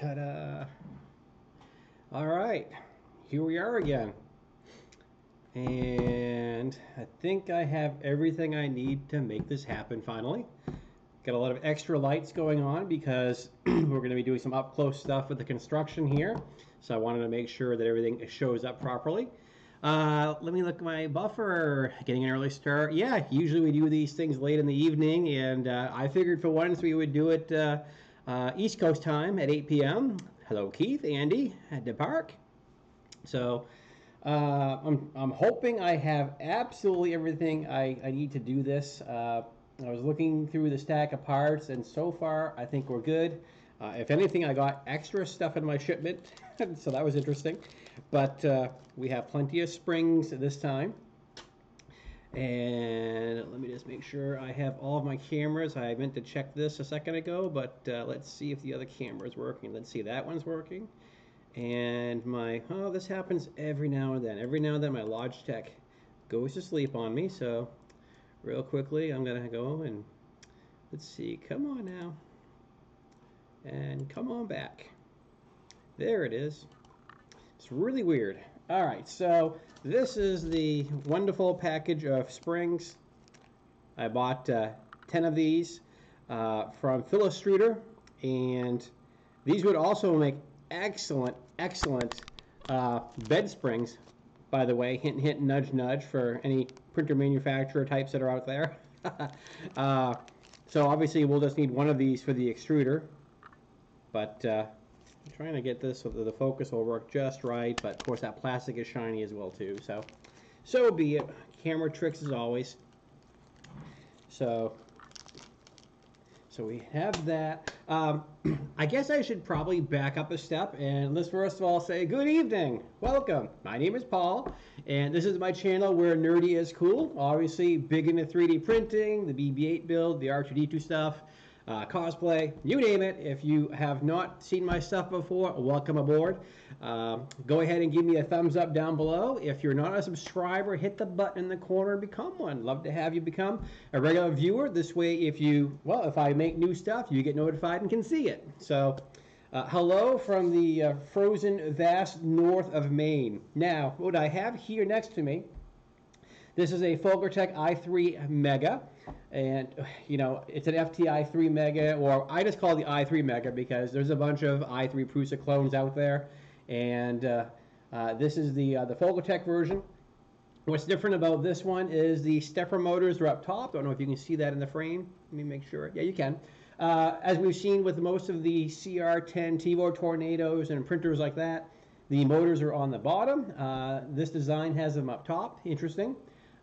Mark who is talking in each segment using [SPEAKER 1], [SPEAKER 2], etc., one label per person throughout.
[SPEAKER 1] Ta-da! All right, here we are again. And I think I have everything I need to make this happen finally. Got a lot of extra lights going on because we're going to be doing some up-close stuff with the construction here. So I wanted to make sure that everything shows up properly. Let me look at my buffer. Getting an early start. Yeah, usually we do these things late in the evening, and I figured for once we would do it East Coast time at 8 p.m. Hello, Keith, Andy, at the park. So I'm hoping I have absolutely everything I need to do this. I was looking through the stack of parts, and so far I think we're good. If anything, I got extra stuff in my shipment, so that was interesting. But we have plenty of springs this time. And let me just make sure I have all of my cameras. I meant to check this a second ago, but let's see if the other camera is working. Let's see, that one's working. And my, oh, this happens every now and then. Every now and then my Logitech goes to sleep on me. So real quickly, I'm going to go and let's see. Come on now. And come on back. There it is. It's really weird. All right, so this is the wonderful package of springs. I bought 10 of these from Phyllis Streeter, and these would also make excellent bed springs, by the way. Hint, hint, nudge, nudge for any printer manufacturer types that are out there. So obviously we'll just need one of these for the extruder, but I'm trying to get this so that the focus will work just right, but of course that plastic is shiny as well too, so be it. Camera tricks as always. So we have that. I guess I should probably back up a step and let's first of all say good evening. Welcome. My name is Paul, and this is my channel where nerdy is cool. Obviously big into 3D printing, the BB-8 build, the R2-D2 stuff, cosplay, you name it. If you have not seen my stuff before, welcome aboard. Go ahead and give me a thumbs up down below. If you're not a subscriber, hit the button in the corner and become one. Love to have you become a regular viewer. This way, if I make new stuff, you get notified and can see it. So hello from the frozen vast north of Maine. Now, what I have here next to me, this is a FolgerTech i3 Mega, and you know, it's an FT-i3 Mega, or I just call it the i3 Mega because there's a bunch of i3 Prusa clones out there, and this is the FolgerTech version. What's different about this one is the stepper motors are up top. Don't know if you can see that in the frame. Let me make sure. Yeah, you can. As we've seen with most of the CR10 TiVo Tornadoes and printers like that, the motors are on the bottom. This design has them up top. Interesting.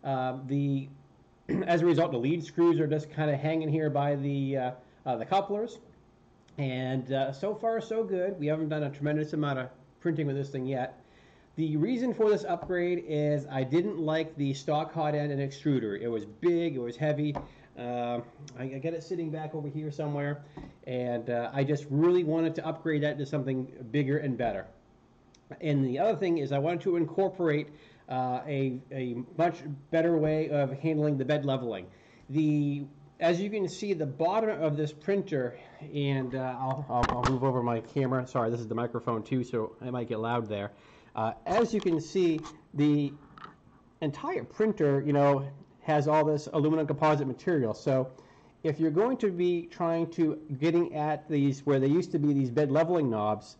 [SPEAKER 1] As a result, the lead screws are just kind of hanging here by the couplers, and so far so good. We haven't done a tremendous amount of printing with this thing yet. The reason for this upgrade is I didn't like the stock hot end and extruder. It was big, it was heavy. I got it sitting back over here somewhere, and I just really wanted to upgrade that to something bigger and better. And the other thing is I wanted to incorporate a much better way of handling the bed leveling. As you can see, the bottom of this printer, and I'll move over my camera. Sorry, this is the microphone too, so it might get loud there. As you can see, the entire printer, you know, has all this aluminum composite material. So if you're going to be trying to getting at these where they used to be these bed leveling knobs,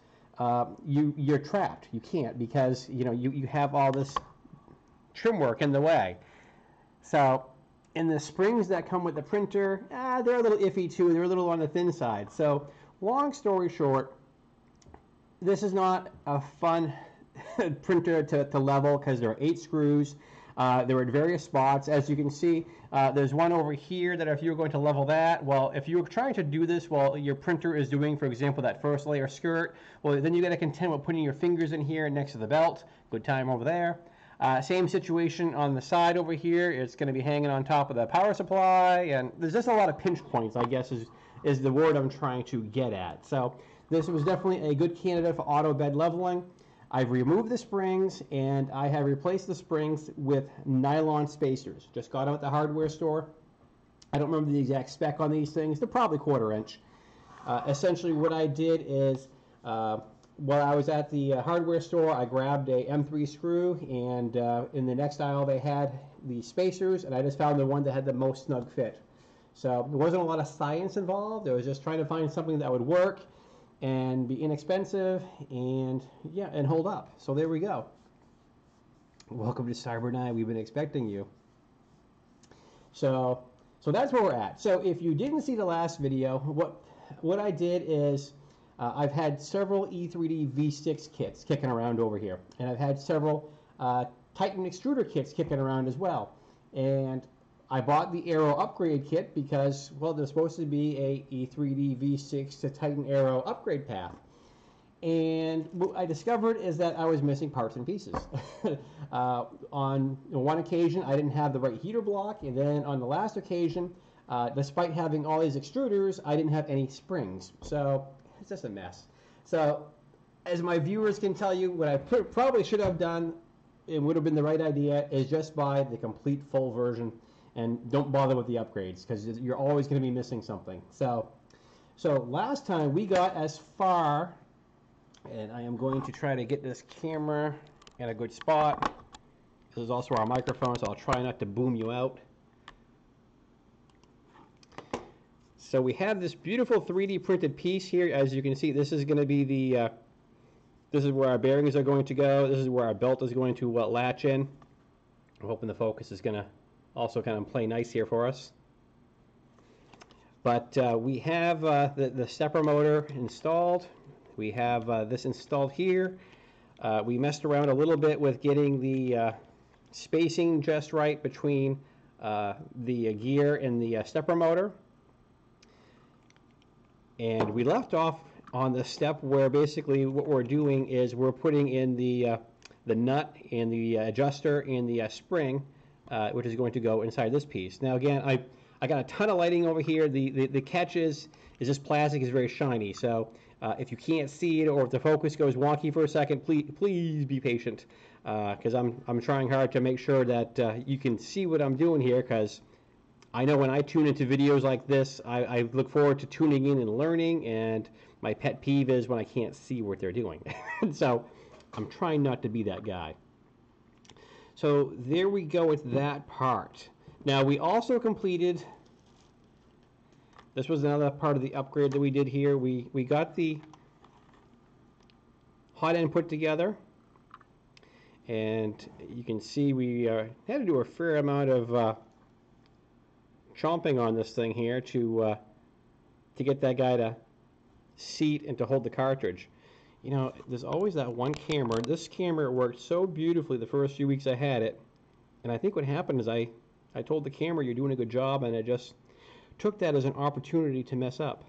[SPEAKER 1] you're trapped. You can't, because you know you have all this trim work in the way. So in the springs that come with the printer, they're a little iffy too. They're a little on the thin side. So long story short, this is not a fun printer to level because there are 8 screws. They're at various spots. As you can see, there's one over here that if you're going to level that, well, if you're trying to do this while your printer is doing, for example, that first layer skirt, well, then you got to contend with putting your fingers in here next to the belt. Good time over there. Same situation on the side over here. It's going to be hanging on top of the power supply, and there's just a lot of pinch points, I guess is the word I'm trying to get at. So this was definitely a good candidate for auto bed leveling. I've removed the springs, and I have replaced the springs with nylon spacers. Just got them at the hardware store. I don't remember the exact spec on these things. They're probably 1/4 inch. Essentially what I did is while I was at the hardware store, I grabbed a M3 screw, and in the next aisle they had the spacers, and I just found the one that had the most snug fit. So there wasn't a lot of science involved. I was just trying to find something that would work and be inexpensive and, yeah, and hold up. So there we go. Welcome to Cyber Night. We've been expecting you. So that's where we're at. So if you didn't see the last video, what I did is I've had several E3D V6 kits kicking around over here, and I've had several Titan extruder kits kicking around as well. And I bought the Aero upgrade kit because, well, there's supposed to be a E3D V6 to Titan Aero upgrade path. And what I discovered is that I was missing parts and pieces. On one occasion, I didn't have the right heater block, and then on the last occasion, despite having all these extruders, I didn't have any springs. So it's just a mess. So as my viewers can tell you, what I probably should have done, it would have been the right idea, is just buy the complete full version and don't bother with the upgrades, because you're always going to be missing something. So last time we got as far, and I am going to try to get this camera in a good spot. This is also our microphone, so I'll try not to boom you out. So we have this beautiful 3D printed piece here. As you can see, this is going to be the, this is where our bearings are going to go. This is where our belt is going to latch in. I'm hoping the focus is going to also kind of play nice here for us. But we have the stepper motor installed. We have this installed here. We messed around a little bit with getting the spacing just right between the gear and the stepper motor. And we left off on the step where basically what we're doing is we're putting in the nut and the adjuster and the spring, which is going to go inside this piece. Now again, I got a ton of lighting over here. The catch is this plastic is very shiny, so if you can't see it or if the focus goes wonky for a second, please be patient, because I'm trying hard to make sure that you can see what I'm doing here, because I know when I tune into videos like this, I look forward to tuning in and learning, and my pet peeve is when I can't see what they're doing. So I'm trying not to be that guy. So there we go with that part. Now we also completed, this was another part of the upgrade that we did here. We got the hot end put together, and you can see we had to do a fair amount of chomping on this thing here to get that guy to seat and to hold the cartridge. You know, there's always that one camera. This camera worked so beautifully the first few weeks I had it, and I think what happened is I told the camera you're doing a good job, and I just took that as an opportunity to mess up.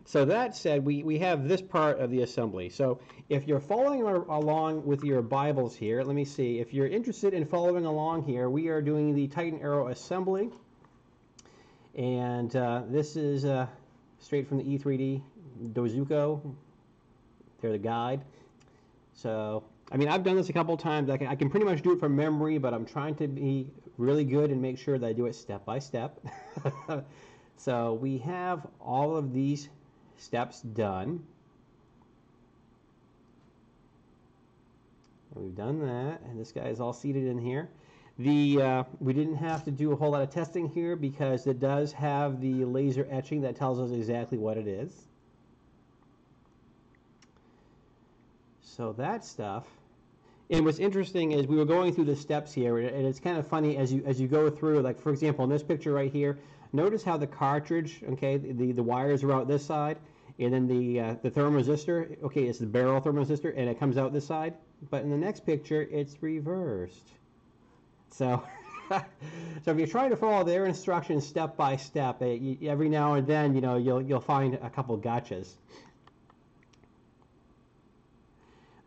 [SPEAKER 1] So that said, we have this part of the assembly. So if you're following along with your Bibles here, let me see. If you're interested in following along here, we are doing the Titan Aero assembly. And this is straight from the E3D Dozuko. They're the guide. So, I mean, I've done this a couple of times. I can pretty much do it from memory, but I'm trying to be really good and make sure that I do it step by step. So we have all of these steps done. And we've done that, and this guy is all seated in here. We didn't have to do a whole lot of testing here because it does have the laser etching that tells us exactly what it is. So that stuff. And what's interesting is we were going through the steps here, and it's kind of funny as you go through. Like, for example, in this picture right here, notice how the cartridge, okay, the wires are out this side, and then the thermoresistor, okay, it's the barrel thermoresistor, and it comes out this side. But in the next picture, it's reversed. So, so if you're trying to follow their instructions step by step, every now and then, you know, you'll find a couple gotchas.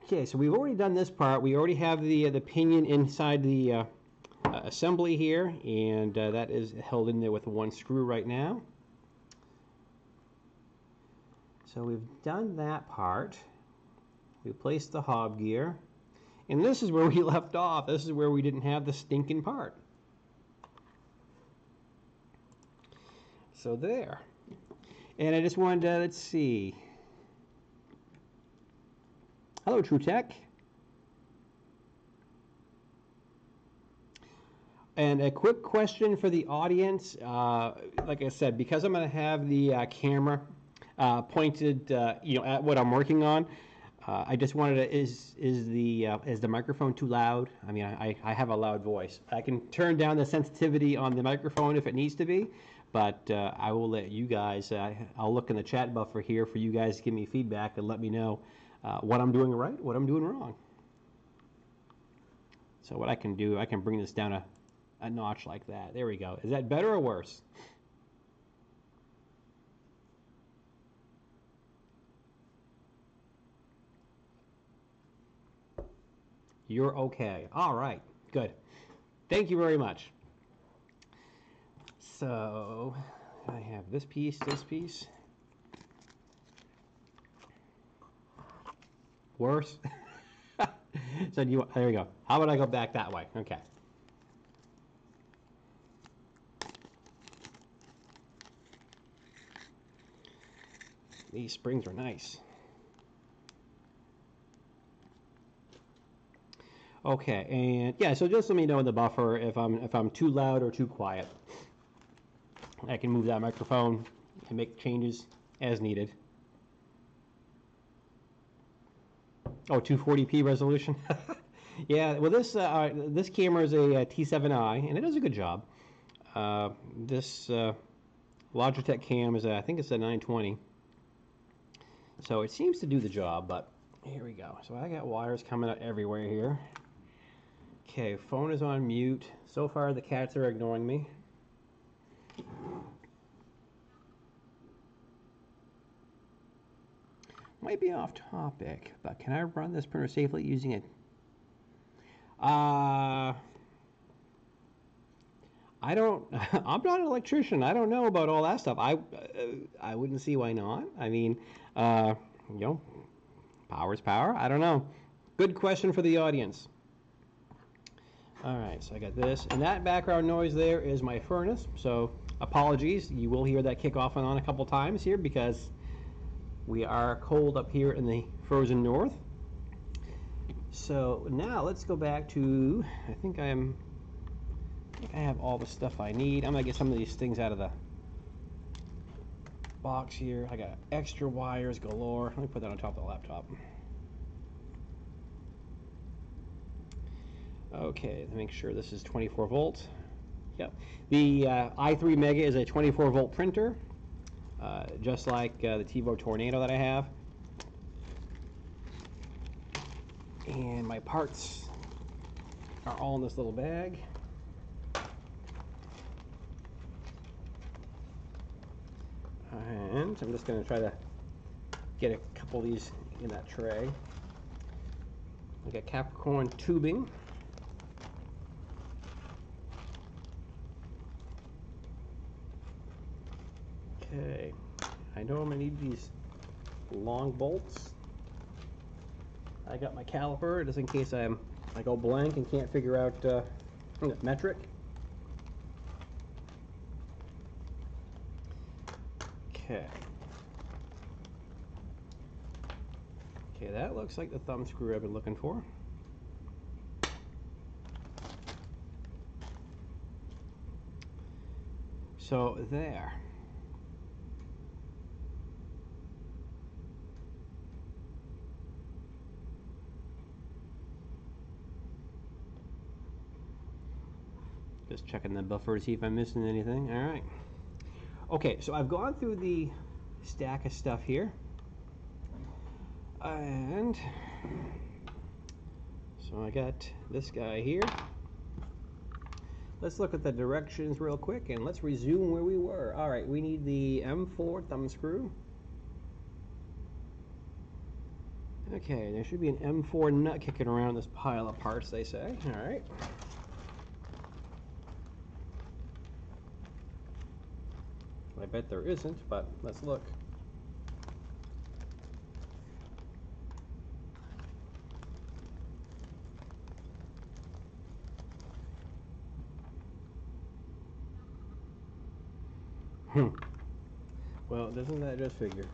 [SPEAKER 1] Okay, so we've already done this part. We already have the pinion inside the assembly here, and that is held in there with one screw right now. So we've done that part. We placed the hob gear. And this is where we left off. This is where we didn't have the stinking part. So there. And I just wanted to, let's see. Hello, TrueTech. And a quick question for the audience. Like I said, because I'm going to have the camera pointed, at what I'm working on. I just wanted to, is the microphone too loud? I mean, I have a loud voice. I can turn down the sensitivity on the microphone if it needs to be, but I will let you guys, I'll look in the chat buffer here for you guys to give me feedback and let me know what I'm doing right, what I'm doing wrong. So what I can do, I can bring this down a notch like that. There we go. Is that better or worse? You're okay. All right. Good. Thank you very much. So I have this piece, Worse? So there we go. How about I go back that way? Okay. These springs are nice. Okay, and yeah, so just let me know in the buffer if I'm too loud or too quiet. I can move that microphone and make changes as needed. Oh, 240p resolution. Yeah, well this camera is a T7i and it does a good job. This Logitech cam is I think it's a 920. So it seems to do the job, but here we go. So I got wires coming out everywhere here. Okay, phone is on mute. So far the cats are ignoring me. Might be off topic, but can I run this printer safely using it? I don't, I'm not an electrician. I don't know about all that stuff. I wouldn't see why not. I mean, power's power. I don't know. Good question for the audience. All right, so I got this. And that background noise there is my furnace. So apologies. You will hear that kick off and on a couple times here because we are cold up here in the frozen north. So now let's go back to, I think I have all the stuff I need. I'm gonna get some of these things out of the box here. I got extra wires galore. Let me put that on top of the laptop. Okay, let me make sure this is 24 volts. Yep. The i3 Mega is a 24 volt printer, just like the TiVo Tornado that I have. And my parts are all in this little bag. And I'm just going to try to get a couple of these in that tray. I got Capricorn tubing. Okay, I know I'm going to need these long bolts. I got my caliper just in case I go blank and can't figure out metric. Okay. Okay, that looks like the thumb screw I've been looking for. So there. Just checking the buffer to see if I'm missing anything. All right. Okay, so I've gone through the stack of stuff here. And so I got this guy here. Let's look at the directions real quick and let's resume where we were. All right, we need the M4 thumb screw. Okay, there should be an M4 nut kicking around this pile of parts, they say. All right. I bet there isn't, but let's look. Well, doesn't that just figure?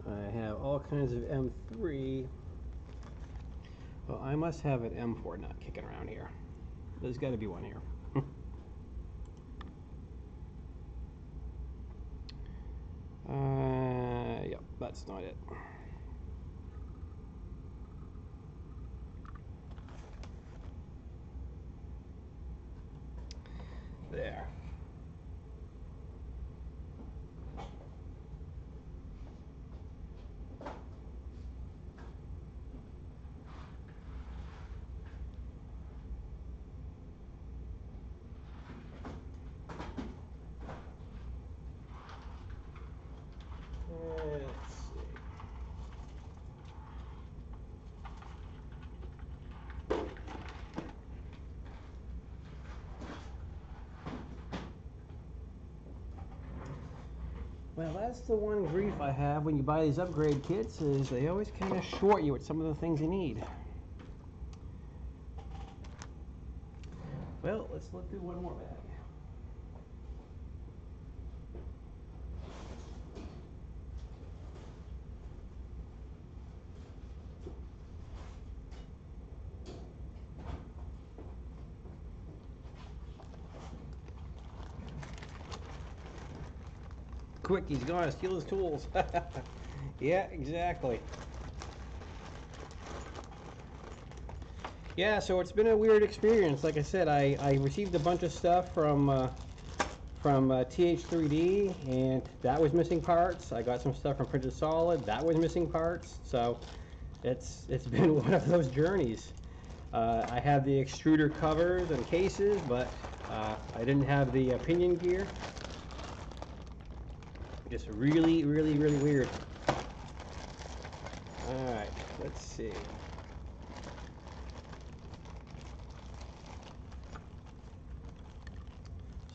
[SPEAKER 1] I have all kinds of M3. Well, I must have an M4 nut kicking around here. There's got to be one here. Yep, that's not it. There. Let's see. Well, that's the one grief I have when you buy these upgrade kits, is they always kind of short you with some of the things you need. Well, let's look through one more bag. Quick, he's gonna steal his tools. Yeah, exactly. Yeah, so it's been a weird experience. Like I said, I received a bunch of stuff from TH3D, and that was missing parts. I got some stuff from Printed Solid, that was missing parts. So it's been one of those journeys. I have the extruder covers and cases, but I didn't have the pinion gear. Just really, really, really weird. Alright, let's see.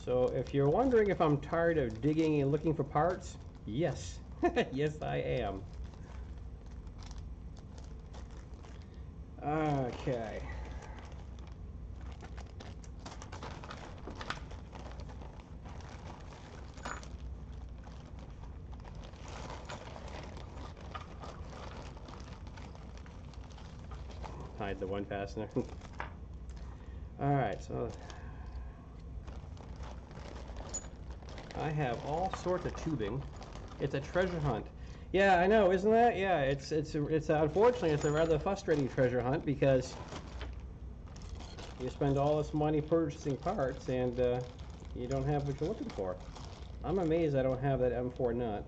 [SPEAKER 1] So if you're wondering if I'm tired of digging and looking for parts, yes. Yes, I am. Okay. Hide the one fastener. Alright, so I have all sorts of tubing. It's a treasure hunt. Yeah, I know, isn't that? Yeah, it's unfortunately it's a rather frustrating treasure hunt, because you spend all this money purchasing parts and you don't have what you're looking for. I'm amazed I don't have that M4 nut.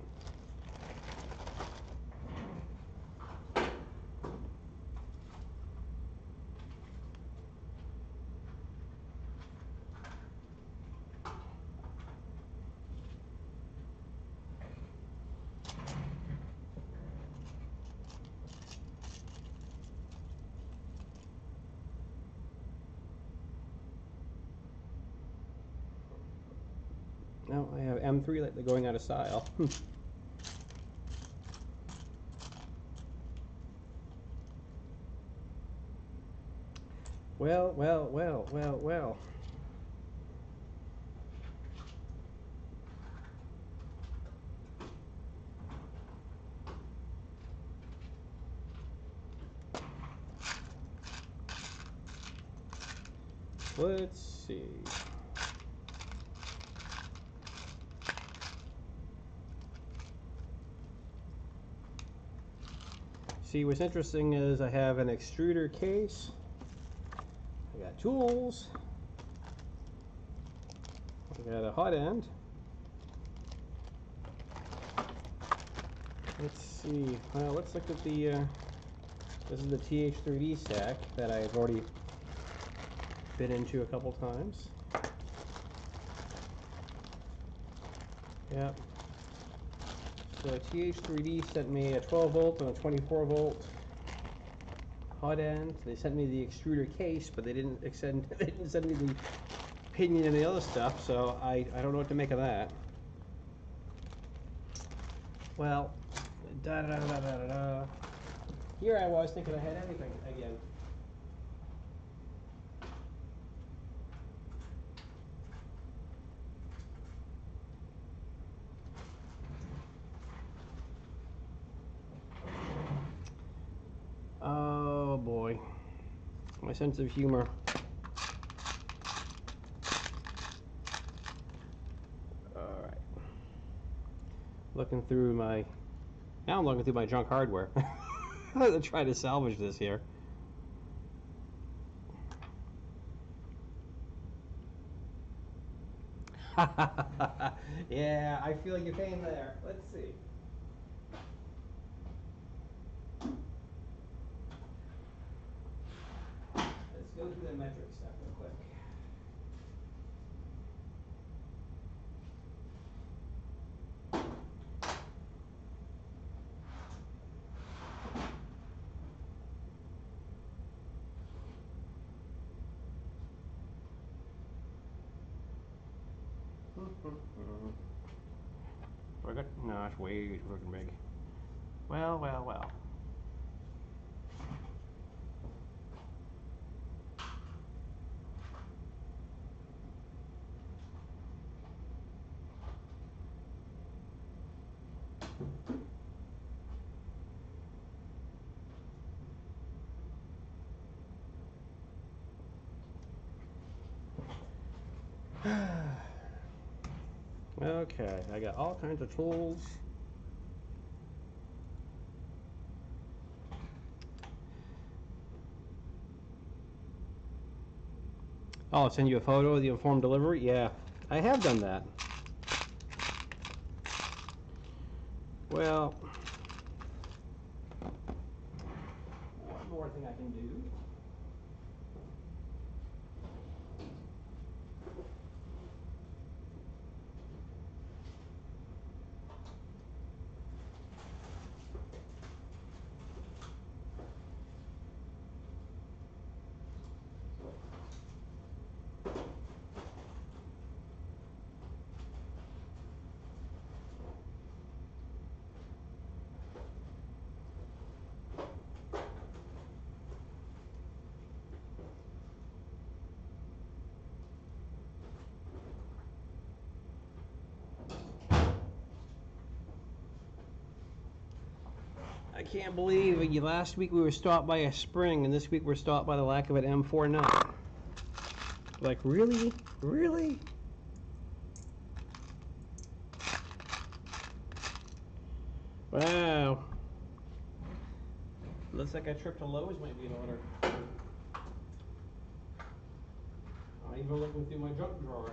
[SPEAKER 1] No, I have M3 like they're going out of style. Well, well, well, well, well. Let's see. See, what's interesting is I have an extruder case. I got tools. I got a hot end. Let's see. Well, let's look at the. This is the TH3D stack that I've already been into a couple times. Yep. So TH3D sent me a 12 volt and a 24 volt hot end. They sent me the extruder case, but they didn't send me the pinion and the other stuff, so I don't know what to make of that. Well, da da da da da da. Here I was thinking I had everything again. My sense of humor. Alright. Looking through my... Now I'm looking through my junk hardware. I'm going to try to salvage this here. Yeah, I feel your pain there. Let's see. Let's go through the metric stuff real quick. We're good? No, it's way too freaking big. Well, well, well. Okay, I got all kinds of tools. Oh, I'll send you a photo of the informed delivery? Yeah, I have done that. Well, one more thing I can do. I can't believe it. Last week we were stopped by a spring, and this week we're stopped by the lack of an M4 nut. Like, really? Really? Wow. Looks like a trip to Lowe's might be in order. I'm even looking through my junk drawer.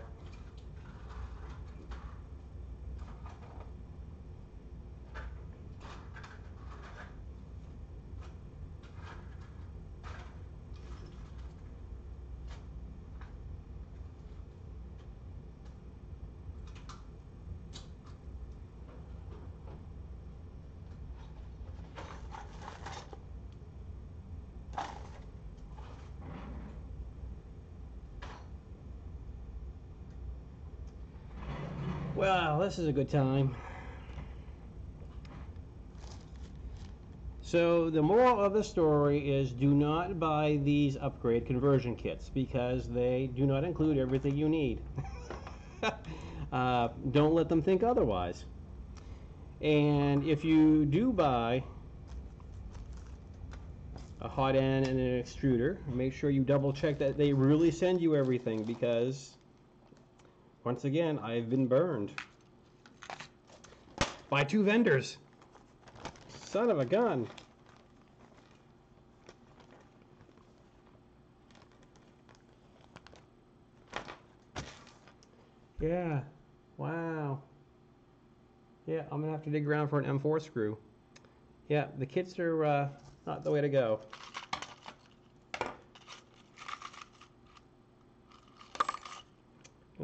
[SPEAKER 1] Well, this is a good time. So the moral of the story is do not buy these upgrade conversion kits because they do not include everything you need. Don't let them think otherwise. And if you do buy a hot end and an extruder, make sure you double check that they really send you everything, because once again, I've been burned by 2 vendors. Son of a gun. Yeah. Wow. Yeah, I'm gonna have to dig around for an M4 screw. Yeah, the kits are not the way to go.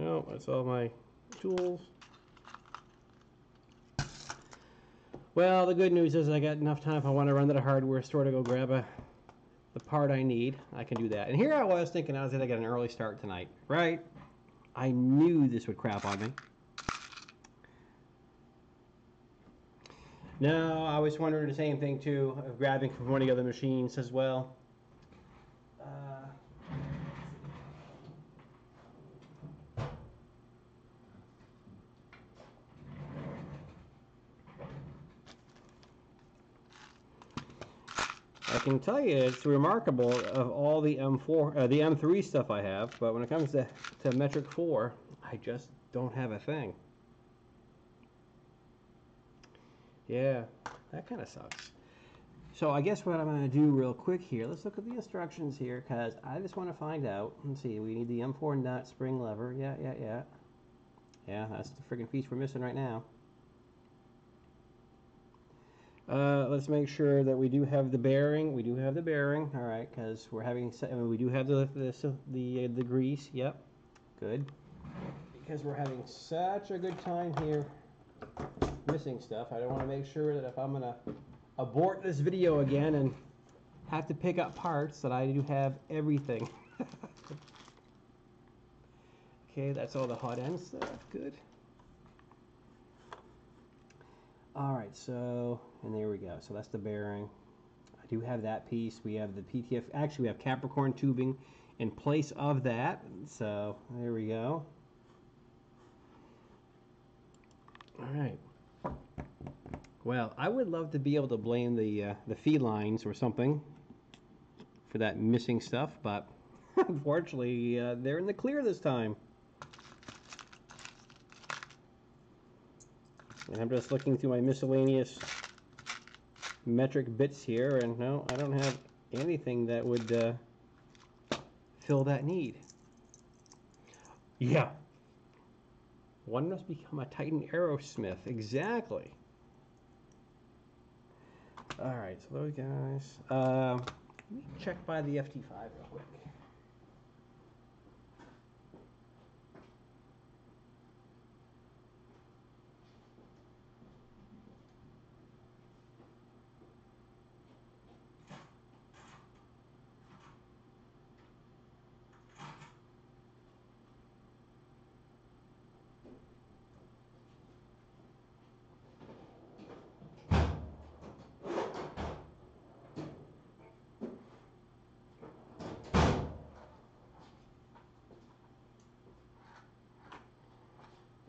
[SPEAKER 1] Oh, that's all my tools. Well, the good news is I got enough time if I want to run to the hardware store to go grab the part I need. I can do that. And here I was thinking I was going to get an early start tonight, right? I knew this would crap on me. No, I was wondering the same thing too, of grabbing from one of the other machines as well. I can tell you it's remarkable of all the the M3 stuff I have, but when it comes to metric 4, I just don't have a thing. Yeah, that kind of sucks. So I guess what I'm going to do real quick here, let's look at the instructions here, because I just want to find out. Let's see, we need the M4 nut, spring lever. Yeah. Yeah, that's the friggin' piece we're missing right now. Let's make sure that we do have the bearing. We do have the bearing, all right, because we're having, we do have the grease. Yep, good. Because we're having such a good time here missing stuff, I don't want to make sure that if I'm going to abort this video again and have to pick up parts, that I do have everything. Okay, that's all the hot end stuff. Good. All right, so, and there we go. So that's the bearing. I do have that piece. We have the PTF. Actually, we have Capricorn tubing in place of that. So there we go. All right. Well, I would love to be able to blame the felines or something for that missing stuff, but unfortunately, they're in the clear this time. And I'm just looking through my miscellaneous metric bits here, and no, I don't have anything that would fill that need. Yeah. One must become a Titan Aerosmith. Exactly. All right, so those guys. Let me check by the FT-5 real quick.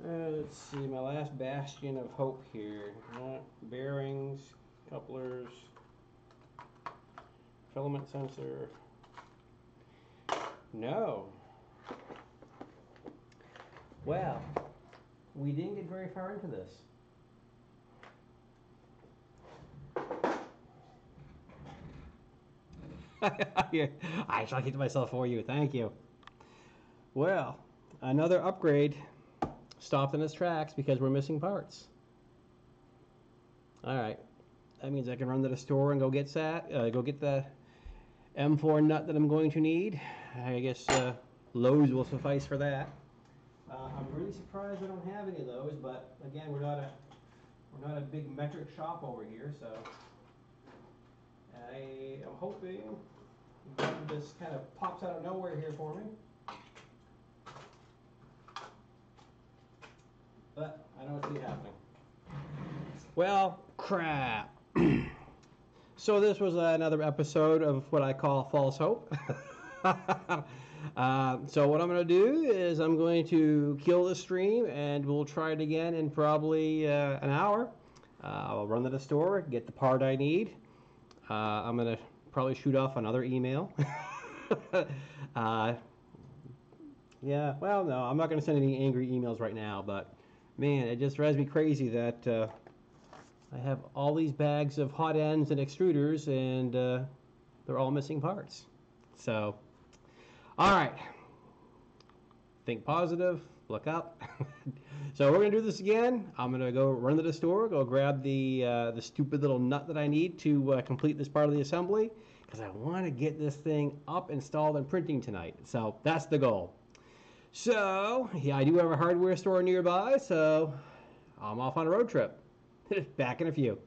[SPEAKER 1] Let's see, my last bastion of hope here. Bearings, couplers, filament sensor. No. Well, we didn't get very far into this. I shall keep myself for you. Thank you. Well, another upgrade stopped in its tracks because we're missing parts. All right, that means I can run to the store and go get the M4 nut that I'm going to need. I guess Lowe's will suffice for that. I'm really surprised I don't have any of those, but again, we're not a big metric shop over here, so I am hoping this kind of pops out of nowhere here for me. But I don't see it happening. Well, crap. So this was another episode of what I call false hope. So what I'm going to do is I'm going to kill the stream and we'll try it again in probably an hour. I'll run to the store, get the part I need. I'm going to probably shoot off another email. Yeah, well, no, I'm not going to send any angry emails right now, but man, it just drives me crazy that I have all these bags of hot ends and extruders and they're all missing parts. So, all right, think positive, look up. So we're going to do this again. I'm going to go run to the store, go grab the stupid little nut that I need to complete this part of the assembly, because I want to get this thing up, installed, and printing tonight. So that's the goal. So, yeah, I do have a hardware store nearby, so I'm off on a road trip. Back in a few.